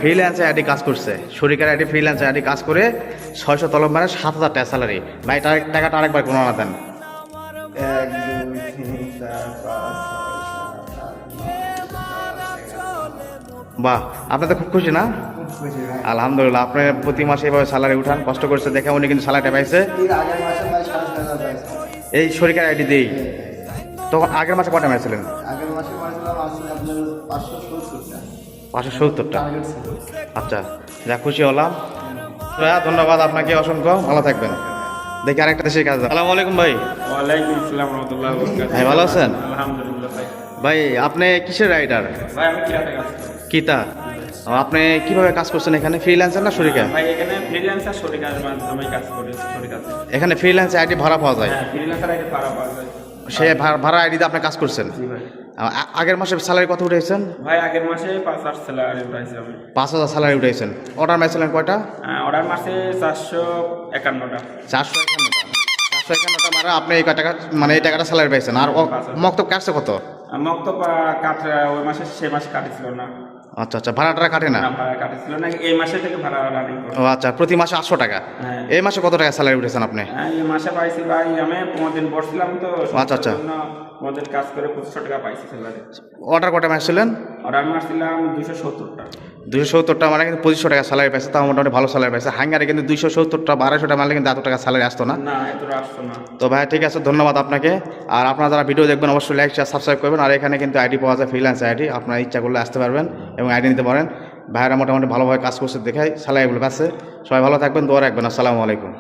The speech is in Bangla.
ফ্রিল্যান্সে আইডি কাজ করছে, শরিকের আইডি ফ্রিল্যান্সে আইডি কাজ করে 600 তলব মানে 7,000 টাকা স্যালারি। ভাই টাকাটা আরেকবার কোনো না দেন। 1 2 3 4 5 বাহ, আপনি তো খুব খুশি না? 6 খুশি ভাই। আলহামদুলিল্লাহ, আপনি প্রতি মাসে এভাবে স্যালারি উঠান, কষ্ট করছে দেখে উনি কিন্তু স্যালারিটা পাইছে এর আগের মাসে ভাই 7,500 পাইছি। এই শরিকের আইডি দিয়েই। তখন আগের মাসে কটা মেরেছিলেন? আগের মাসে মাসিলাম আসলে আপনার 570 টা 570টা। টার্গেট ছিল। আচ্ছা, যা খুশি হলাম। ধন্যবাদ আপনাকে অসংখ্য, ভালো থাকবেন। দেখি আরেকটা দেশের কাজ। আসসালামু আলাইকুম ভাই। ওয়ালাইকুম আসসালাম রহমতুল্লাহ। ভাই ভালো আছেন? আলহামদুলিল্লাহ ভাই। ভাই আপনি কিসের রাইডার? ভাই আমি কিরাতে কাজ করি। কিতা? আপনি কিভাবে কাজ করছেন এখানে, ফ্রিল্যান্সার না শরিকা? ভাই এখানে ফ্রিল্যান্সার শরিকার মাধ্যমে কাজ করি। শরিকাতে এখানে ফ্রিল্যান্স আইডি ভাড়া পাওয়া যায়, হ্যাঁ, ফ্রিল্যান্সার আইডি ভাড়া পাওয়া যায়। সেই ভাড়া আইডিতে আপনি কাজ করছেন। জি ভাই। আগের মাসে স্যালারি কত উঠেছেন? ভাই আগের মাসে 5,000 স্যালারি উঠাইছি আমি। 5,000 স্যালারি উঠেছেন। অর্ডার মারছিলেন কয়টা? অর্ডার মাসে 451টা। 451টা মানে আপনি এই টাকা, মানে এই টাকাটা স্যালারি পাইছেন। আর মক্তব কাটছে কত? মক্তব ওই মাসে সে মাসে কাটেছিল না। আচ্ছা আচ্ছা, ভাড়াটা কাটে না? না, ভাড়া কাটেছিল না, এই মাসে থেকে ভাড়া রানিং করে। ও আচ্ছা, প্রতি মাসে 800 টাকা। হ্যাঁ। এই মাসে কত টাকা স্যালারি উঠেছেন আপনি? এই মাসে পাইছি ভাই আমি 15 দিন বসছিলাম তো, আচ্ছা, আচ্ছা। 15 দিন কাজ করে 2500 টাকা পাইছি স্যালারি। অর্ডার কটা মারছিলেন? অর্ডার মারছিলাম 270টা। 270টা মানে কিন্তু 2500 টাকা স্যালারি পাইছে, তাও মোটামুটি ভালো স্যালারি পাইছে। হাঙ্গারে কিন্তু 270টা 250টা মারলে কিন্তু এত টাকা স্যালারি আসতো না। না, এতটা আসতো না। তো ভাই ঠিক আছে, ধন্যবাদ আপনাকে। আর আপনারা যারা ভিডিও দেখবেন অবশ্যই লাইক শেয়ার সাবস্ক্রাইব করবেন। আর এখানে কিন্তু আইডি পাওয়া যায়, ফ্রিল্যান্স আইডি, আপনারা ইচ্ছা করলে আসতে পারবেন এবং আইডি নিতে পারেন। ভাইয়েরা মোটামুটি ভালোভাবে কাজ করছে দেখাই স্যালারিগুলো পাচ্ছে। সবাই ভালো থাকবেন, দোয়া রাখবেন। আসসালামু আলাইকুম।